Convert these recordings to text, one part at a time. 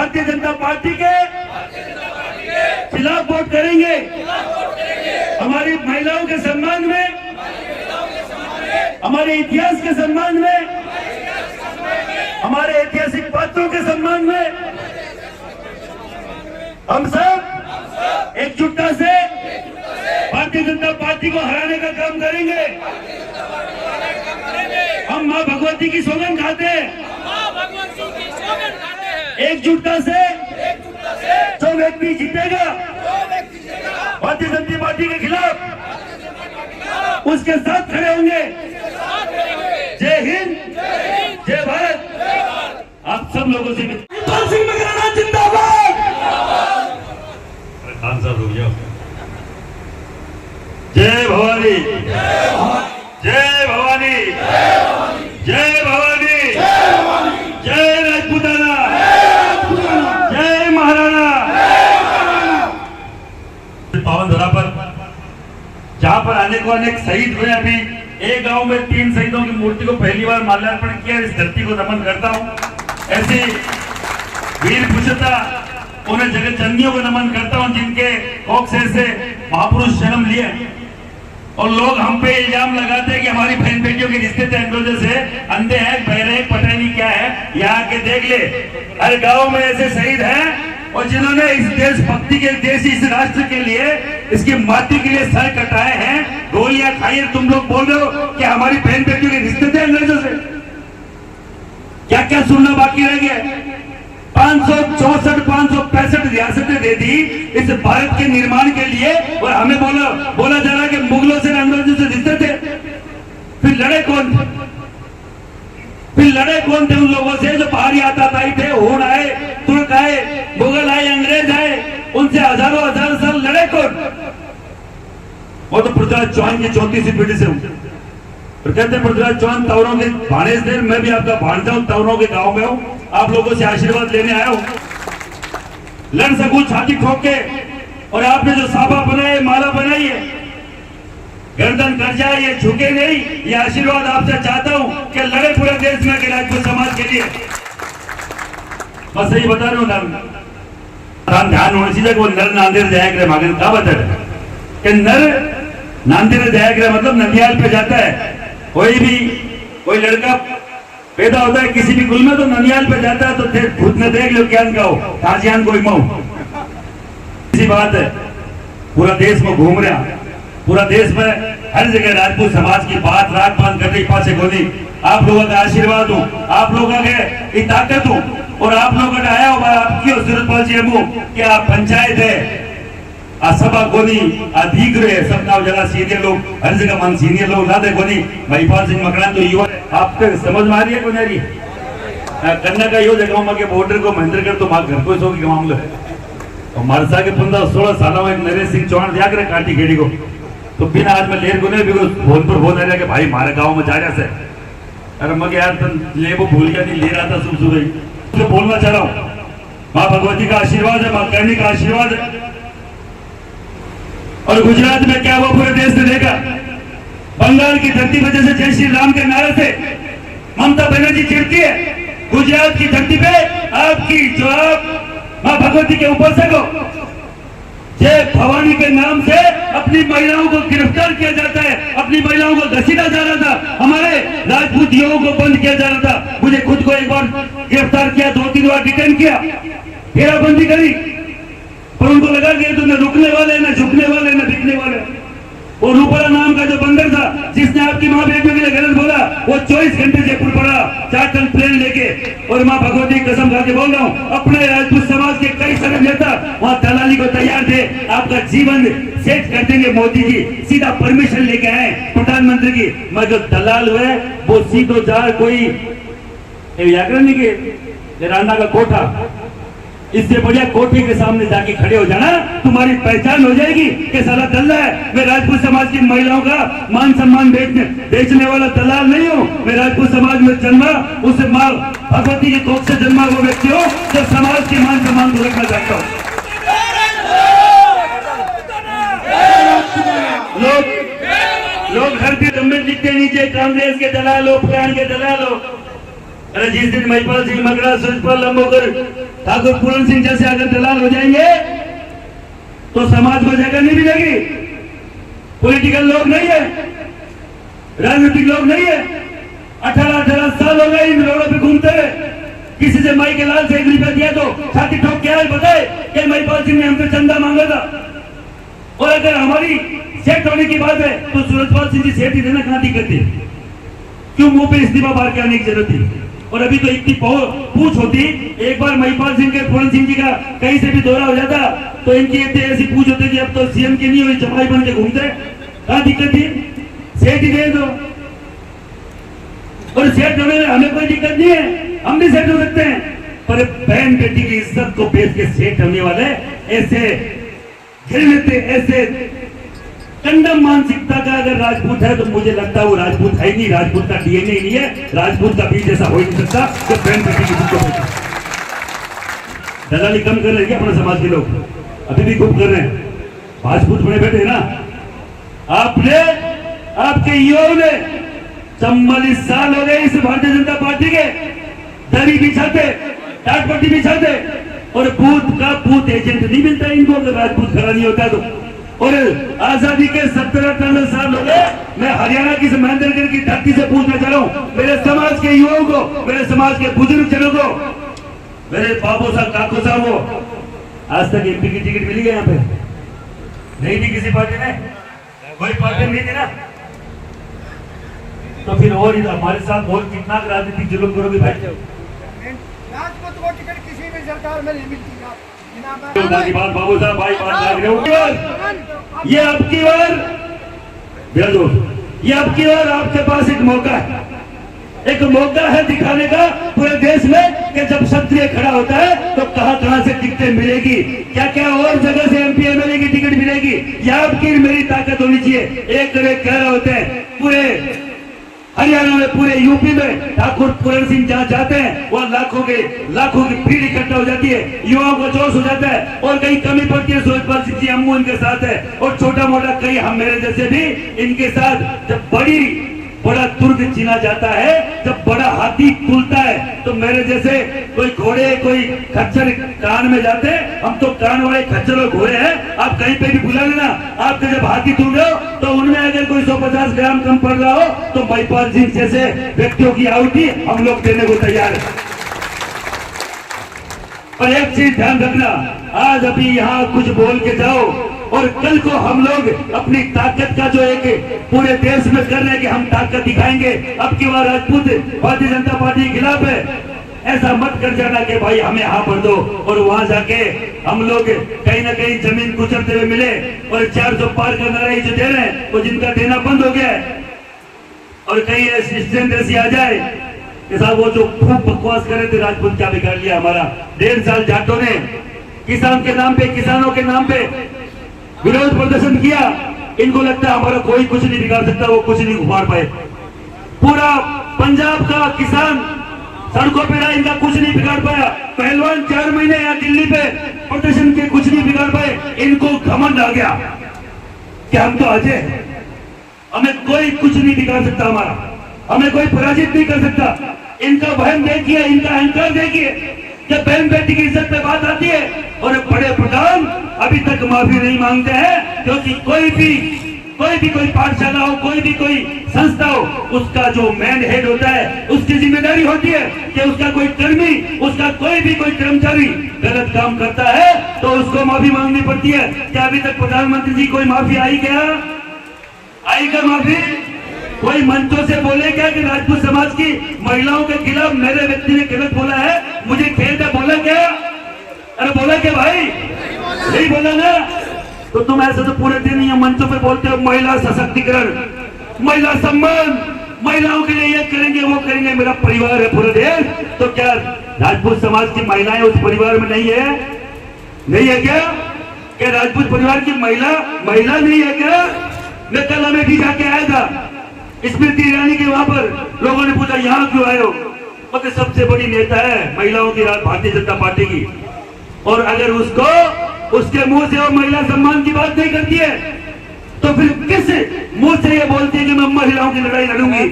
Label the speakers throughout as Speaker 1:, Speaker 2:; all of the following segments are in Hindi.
Speaker 1: भारतीय जनता पार्टी के खिलाफ वोट करेंगे। हमारी महिलाओं के सम्मान में, हमारे इतिहास के सम्मान में, हमारे ऐतिहासिक बातों के सम्मान में हम सब एकजुटता से भारतीय जनता पार्टी को हराने का काम करेंगे। हम मां भगवती की सौगंध खाते हैं, एकजुटता से जो व्यक्ति जीतेगा भारतीय जनता पार्टी के खिलाफ, उसके साथ खड़े होंगे। जय हिंद, जय भारत। आप सब लोगों से जिंदाबाद। खान साहब रुक जाओ। जय भवानी, जय भवानी, जय भवानी, जय राजपूताना, जय महाराणा। पावन धरा पर जहां पर आने को अनेक शहीद हुए, अभी एक गांव में 3 शहीदों की मूर्ति को पहली बार माल्यार्पण किया। इस धरती को नमन करता हूं। ऐसी वीर पुरुषता उन्हें जगत जननियों को नमन करता हूं जिनके कोख से महापुरुष जन्म लिए। और लोग हम पे इल्जाम लगाते हैं कि हमारी बहन बेटियों के रिश्ते थे अंग्रेजों से, अंधे हैं, बहरे हैं, पता नहीं क्या है। यहाँ के देख ले, हर गांव में ऐसे शहीद हैं और जिन्होंने इस देशभक्ति के देश, इस राष्ट्र के लिए, इसकी माटी के लिए सर कटाए हैं, गोलियां खाई है। तुम लोग बोल रहे हो कि हमारी बहन बेटियों के रिश्ते थे अंग्रेजों से। क्या क्या सुनना बाकी रह गया। 565 रियासतें दे दी इस भारत के निर्माण के लिए, और हमें बोला जा रहा है कि मुगलों से, अंग्रेजों से रिश्ते थे। फिर लड़े कौन थे? उन लोगों से जो बाहरी आताताई थे? हुन आए, तुर्क आए, मुगल आए, अंग्रेज आए, उनसे हजारों साल लड़े कौन? वो तो पृथ्वीराज चौहान की 34वीं पीढ़ी से हूं। और कहते हैं पृथ्वीराज चौहान तवरों के भाणेज थे। मैं भी आपका भाणजा हूं, तवरों के गांव में हूं, आप लोगों से आशीर्वाद लेने आया हूं। लड़ सकूं छाती ठोक के, और आपने जो साफा बनाए, माला बनाई है, गर्दन कर जाए, ये झुके नहीं। ये आशीर्वाद आपसे चाहता हूं कि लड़े पूरे देश में, राजपूत समाज के लिए। बस यही बता रहा हूं। ध्यान होना चाहिए कि वो नर नांदेड़ जाया करे। मागन का बता रहे कि नर नांदेड़ जाया करे मतलब ननिहाल पे जाता है। कोई लड़का पैदा होता है किसी भी कुल में तो ननिहाल पे जाता है, तो खुद में देख लो क्या का हो, ताजियान कोई मऊ। इसी बात है, पूरा देश में घूम रहा, पूरा देश में हर जगह राजपूत समाज की बात रात बांध कर रही। पासे गोदी आप लोगों का आशीर्वाद हूँ, आप लोगों के ताकत हूँ, और आप लोगों का आया हुआ आपकी जरूरत पहुंची कि आप पंचायत है, सभा कोनी अधिग्रह सब नाव जगह सीनियर लोग, हर जगह मन सीनियर लोग लादे कोनी। महिपाल सिंह मकरान तो युवा आपके समझ में आ रही है को नहीं? कन्या का यो जगह में के बॉर्डर को महेंद्रगढ़ तो मां घर को सो की मामलो है। और मरसा के 15-16 साल में एक नरेश सिंह चौहान दिया करे काटी खेड़ी को, तो बिना आज में लेर को नहीं फोन पर बोल रहा कि भाई हमारे गाँव में जा रहा से। अरे मगे यार ले वो भूल गया, नहीं ले रहा था सुबह तो बोलना चाह रहा हूँ। माँ भगवती का आशीर्वाद है, माँ करनी का आशीर्वाद है। और गुजरात में क्या हुआ पूरे देश ने देखा। बंगाल की धरती पर जैसे जय श्री राम के नारे से ममता बनर्जी चिढ़ती है, गुजरात की धरती पे आपकी जो आप मां भगवती के ऊपर से को जय भवानी के नाम से अपनी महिलाओं को गिरफ्तार किया जाता है, अपनी महिलाओं को घसीटा जा रहा था, हमारे राजपूत युवाओं को बंद किया जा रहा था। मुझे खुद को एक बार गिरफ्तार किया, 2-3 बार डिटेन किया, घेराबंदी करी, पर उनको लगा कि तो न रुकने वाले, न झुकने वाले, न बिकने वाले। वो रूपरा नाम का जो बंदर था जिसने आपकी माँ बेटियों के लिए गलत बोला, वो 24 घंटे जयपुर पड़ा 4 टन प्लेन लेके। और माँ भगवती कसम खा के बोल रहा हूँ, अपने राजपूत समाज के कई सारे नेता वहाँ दलाली को तैयार थे। आपका जीवन सेट कर देंगे मोदी जी, सीधा परमिशन लेके आए प्रधानमंत्री की। मगर दलाल हुए वो सीधो जा कोई व्याकरण नहीं के राना का कोठा, इससे बढ़िया कोठी के सामने जाके खड़े हो जाना, तुम्हारी पहचान हो जाएगी कि साला दल्ला है। मैं राजपूत समाज की महिलाओं का मान सम्मान बेचने वाला दलाल नहीं हूँ। मैं राजपूत समाज में जन्मा, उस माँ भगवती की कोख से जन्मा वो व्यक्ति हो जो समाज के मान सम्मान को रखना चाहता हूँ। लोग हर दिन कमेंट लिखते नीचे, कांग्रेस के दलाल हो, फलान के दलाल हो। अरे जिस दिन महिपाल सिंह मगरा, सुजपाल लंबोकर, ठाकुर पूरन सिंह जैसे अगर दलाल हो जाएंगे तो समाज को जगह नहीं मिलेगी। पॉलिटिकल लोग नहीं है, राजनीतिक लोग नहीं है। 18 साल हो गए इन रोडों पे घूमते हुए। किसी से माई के लाल से 1 रुपया दिया तो छाती ठोक के आए बताए कि महिपाल सिंह ने हमसे चंदा मांगा था। और अगर हमारी सेठ होने की बात है तो सूरजपाल सिंह जी सेठ ही देना, कहां दिक्कत थी? क्यों मुंह पे इस्तीफा बाहर के आने की जरूरत थी? और अभी तो इतनी पूछ होती, एक बार महिपाल सिंह के पूरन सिंह जी का कहीं से भी दौरा हो जाता तो इनकी ऐसी पूछ होती कि अब तो सीएम की नहीं हुई, जमाई बन के घूमते, कहां दिक्कत थी? सेठ ही दे दो। और सेठ होने में हमें कोई दिक्कत नहीं है, हम भी सेठ हो सकते हैं। पर बहन बेटी की इज्जत को बेच के सेठ होने वाले ऐसे घृणित, ऐसे कंडम मानसिकता का अगर राजपूत है तो मुझे लगता है वो राजपूत है नहीं, राजपूत का डीएनए ही नहीं है, राजपूत का बीज ऐसा हो ही नहीं सकता कि बहन बेटी की इज्जत को। दलाली कम कर रहे हैं अपने समाज के लोग, अभी भी खूब कर रहे हैं। राजपूत बड़े बैठे ना, आपने, आपके युवाओं ने 44 साल हो गए इस भारतीय जनता पार्टी के, दरी बिछाते, टाट पट्टी बिछाते, और बूथ का बूथ एजेंट नहीं मिलता इनको अगर राजपूत खड़ा नहीं होता तो। और आजादी के 17-18 साल हो गए, मैं हरियाणा की महेंद्रगढ़ की धरती से पूछना चाह रहा हूं मेरे समाज के युवाओं को, मेरे समाज के बुजुर्ग जनों को, मेरे बाबू साहब, काकू साहब को, आज तक एमपी की टिकट मिली है? यहाँ पे नहीं थी किसी पार्टी ने, कोई पार्टी नहीं थी ना। तो फिर और हमारे साथ और कितना राजनीतिक जुल्म करोगे भाई?
Speaker 2: राजपूत को टिकट किसी भी सरकार में नहीं मिलती।
Speaker 1: बात बाबू साहब भाई बात ये आपकी बार, ये आपकी बार आपके पास एक मौका है, एक मौका है दिखाने का पूरे देश में कि जब क्षत्रिय खड़ा होता है तो कहां से टिकटें मिलेगी, क्या क्या और जगह से एमपी एमएलए की टिकट मिलेगी। यह आपकी मेरी ताकत होनी चाहिए। एक कह रहे होते हैं पूरे हरियाणा में, पूरे यूपी में ठाकुर पूरन सिंह जहां जाते हैं वहां लाखों की भीड़ इकट्ठा हो जाती है, युवाओं को जोश हो जाता है। और कहीं कमी पड़ती है सूरजपाल सिंह जी, अम्मू इनके साथ है, और छोटा मोटा कहीं हम मेरे जैसे भी इनके साथ। जब बड़ा दुर्ग चीना जाता है, जब बड़ा हाथी तुलता है तो मेरे जैसे कोई घोड़े, कोई खच्चर कान में जाते, हम तो कान वाले खच्चर और घोड़े हैं। आप कहीं पे भी बुला लेना, आपके जब हाथी तुल रहे हो तो उनमें अगर कोई 150 ग्राम कम पड़ रहा हो तो महिपाल सिंह जैसे व्यक्तियों की आहुति हम लोग देने को तैयार है। और एक चीज ध्यान रखना, आज अभी यहाँ कुछ बोल के जाओ और कल को हम लोग अपनी ताकत का जो एक पूरे देश में कर रहे हैं कि हम ताकत दिखाएंगे, अब की बार राजपूत भारतीय जनता पार्टी के खिलाफ है, ऐसा मत कर जाना कि भाई हमें यहाँ भर दो और वहां जाके हम लोग कहीं ना कहीं जमीन कुचलते हुए मिले। और 400 पार का नाराई जो दे रहे हैं वो जिनका देना बंद हो गया है, और कहीं ऐसी आ जाए कि साहब वो जो खूब बकवास कर रहे थे राजपूत क्या बिगाड़ लिया हमारा। 1.5 साल जाटों ने किसान के नाम पे, किसानों के नाम पे विरोध प्रदर्शन किया। इनको लगता है हमारा कोई कुछ नहीं बिगाड़ सकता, वो कुछ नहीं उखाड़ पाए। पूरा पंजाब का किसान सड़कों पे रहा, इनका कुछ नहीं बिगाड़ पाया। पहलवान 4 महीने यहाँ दिल्ली पे प्रदर्शन के, कुछ नहीं बिगाड़ पाए। इनको घमंड आ गया कि हम तो अजय हैं, हमें कोई कुछ नहीं बिगाड़ सकता, हमें कोई पराजित नहीं कर सकता। इनका वहम देखिए, इनका अहंकार देखिए, जब बहन बेटी की इज्जत पे बात आती है। और बड़े प्रधान अभी तक माफी नहीं मांगते हैं, क्योंकि कोई पाठशाला हो, कोई संस्था हो, उसका जो मैन हेड होता है उसकी जिम्मेदारी होती है कि उसका कोई कर्मी, उसका कोई कर्मचारी गलत काम करता है तो उसको माफी मांगनी पड़ती है। क्या अभी तक प्रधानमंत्री जी कोई माफी आई क्या? माफी? कोई मंचों से बोले क्या कि राजपूत समाज की महिलाओं के खिलाफ मेरे व्यक्ति ने गलत बोला है, मुझे खेद है, बोला क्या? अरे बोला क्या भाई? नहीं बोला ना? तो तुम ऐसे तो पूरे दिन ये मंचों पे बोलते हो महिला सशक्तिकरण, महिला सम्मान, महिलाओं के लिए ये करेंगे, वो करेंगे, मेरा परिवार है पूरा देश। तो क्या राजपूत समाज की महिलाएं उस परिवार में नहीं है? नहीं है क्या? क्या राजपूत परिवार की महिला नहीं है क्या? मैं कल अमेठी जाके आया था, स्मृति ईरानी के वहां पर लोगों ने पूछा यहाँ क्यों आए हो? मतलब सबसे बड़ी नेता है महिलाओं की भारतीय जनता पार्टी की, और अगर उसके मुंह से वो महिला सम्मान की बात नहीं करती है तो फिर किस मुंह से ये बोलती है कि मैं महिलाओं की लड़ाई लड़ूंगी,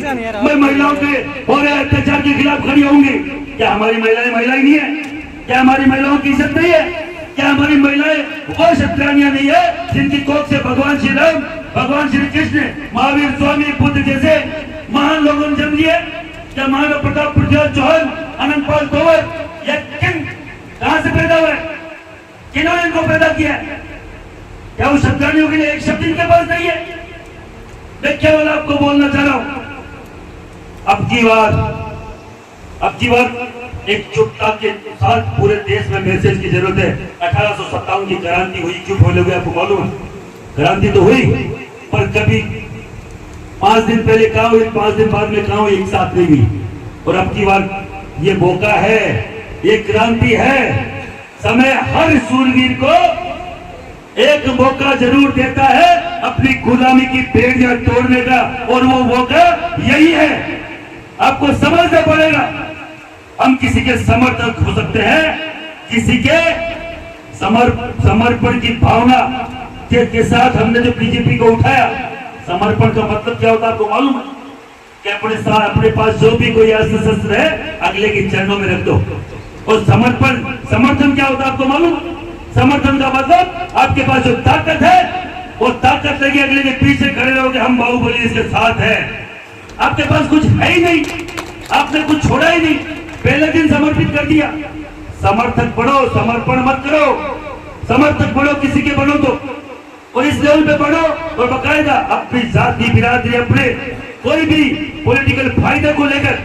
Speaker 1: मैं महिलाओं के हो रहे अत्याचार के खिलाफ खड़ी होंगी? क्या हमारी महिलाएं महिलाएं नहीं है? क्या हमारी महिलाओं की इज्जत नहीं है? क्या हमारी महिलाएं वो क्षत्रियानियां नहीं है जिनकी कोख से भगवान श्री राम, भगवान श्री कृष्ण, महावीर, स्वामी बुद्ध जैसे महान लोगों ने जन्म लिया? क्या महाराणा प्रताप, पृथ्वीराज चौहान, अनंतपाल तोमर, या किन कहां से पैदा हुए? किन्होंने इनको पैदा किया? क्या वो क्षत्रियानियों के लिए एक शब्द इनके पास नहीं है? मैं केवल आपको बोलना चाह रहा हूं, अब की बार एकजुटता के साथ पूरे देश में मैसेज की जरूरत है। 1857 की क्रांति हुई, क्यों बोले हुए आपको मालूम है? क्रांति तो हुई, पर कभी 5 दिन पहले कहां हुई, 5 दिन बाद में कहां हुई, एक साथ नहीं हुई। और अब की बार ये मौका है, ये क्रांति है। समय हर सूरवीर को एक मौका जरूर देता है अपनी गुलामी की बेड़ियां तोड़ने का, और वो मौका यही है। आपको समझना पड़ेगा, हम किसी के समर्थक हो सकते हैं, किसी के समर्पण की भावना के साथ हमने जो बीजेपी को उठाया। समर्पण का मतलब क्या होता है आपको मालूम है? कि अपने पास जो भी कोई अस्त्र शस्त्र है अगले के चरणों में रख दो। और समर्थन क्या होता है आपको मालूम? समर्थन का मतलब आपके पास जो ताकत है वो ताकत लगी अगले के पीछे खड़े रहोगे, हम बाहुबली इसके साथ है। आपके पास कुछ है ही नहीं, आपने कुछ छोड़ा ही नहीं, पहले दिन समर्पित कर दिया। समर्थक बढ़ो, समर्पण मत करो। समर्थक बढ़ो, किसी के बनो तो, और इस लेवल पे बढ़ो और बकायदा अपनी जाति, बिरादरी, अपने कोई भी पॉलिटिकल फायदे को लेकर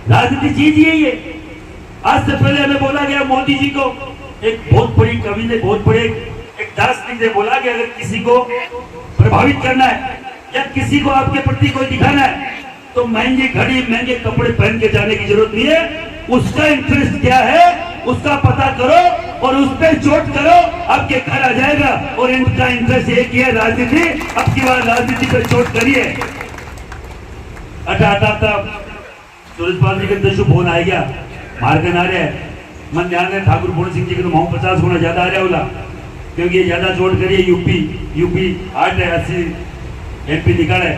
Speaker 1: राजनीति चीज यही है। आज से पहले हमें बोला गया, मोदी जी को एक बहुत बड़ी कवि ने, बहुत बड़े एक दार्शनिक ने बोला कि अगर किसी को प्रभावित करना है या किसी को आपके प्रति कोई दिखाना है तो महंगी घड़ी, महंगे कपड़े पहन के जाने की जरूरत नहीं है। उसका इंटरेस्ट क्या है उसका पता करो और उस पर चोट करो, आपके घर आ जाएगा। और इनका इंटरेस्ट एक ही है, राजनीति। अब की बार राजनीति पर चोट करिए। सूरजपाल जी के अंदर शुभ फोन आ गया, मार के नारे मन ध्यान है ठाकुर पूर्ण सिंह जी के तो माहौल 50 गुना ज्यादा आ रहा होला, क्योंकि ये ज्यादा चोट करिए। यूपी 8 है, 80 MP निकाले,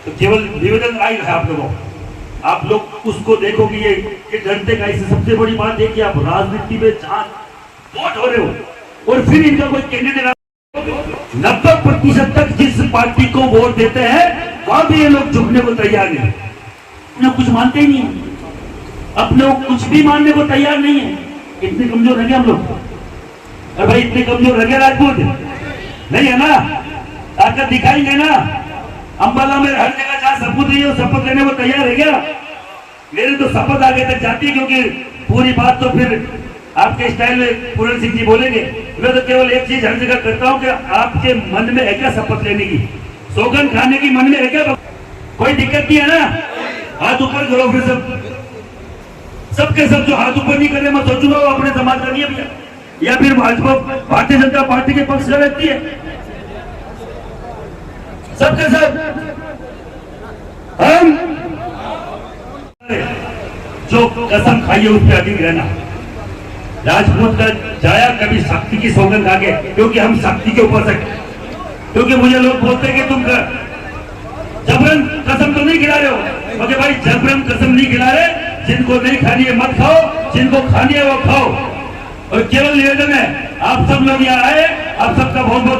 Speaker 1: तो केवल निवेदन आई है आप लोगों, आप लोग उसको देखो कि ये घंटे का। इससे सबसे बड़ी बात है कि आप राजनीति में जहां वोट हो रहे हो और फिर इनका कोई कैंडिडेट 90% तक जिस पार्टी को वोट देते हैं वहां भी ये लोग झुकने को तैयार नहीं, उन्हें कुछ मानते ही नहीं है, अपने कुछ भी मानने को तैयार नहीं है। इतने कमजोर है क्या हम लोग? अरे भाई इतने कमजोर है क्या राजपूत? नहीं है ना? ताकत दिखाएंगे ना। अंबाला में हर जगह जहां शपथ रही हो, शपथ लेने को तैयार है क्या? मेरे तो शपथ आगे तक जाती है, क्योंकि पूरी बात तो फिर आपके स्टाइल में पूर्ण सिंह जी बोलेंगे। मैं तो केवल एक चीज हर जगह करता हूं कि आपके मन में है क्या शपथ लेने की, सौगंध खाने की मन में है क्या? कोई दिक्कत नहीं है ना? हाथ ऊपर करो फिर सबके सब जो हाथ ऊपर नहीं करे, मैं सोचूंगा वो अपने समाज का नियम है या फिर भाजपा भारतीय जनता पार्टी के पक्ष में रहती है। सबके सब हम जो कसम खाइए उस पर अडिग रहना। राजपूत का जाया कभी शक्ति की सौगंध आगे, क्योंकि हम शक्ति के ऊपर से, क्योंकि मुझे लोग बोलते हैं कि तुम जबरन कसम तो नहीं खिला रहे हो। ओके भाई, जबरन कसम नहीं खिला रहे, जिनको नहीं खानी है मत खाओ, जिनको खानी है वो खाओ। और केवल निवेदन है, आप सब लोग यहाँ आए, आप सबका बहुत बहुत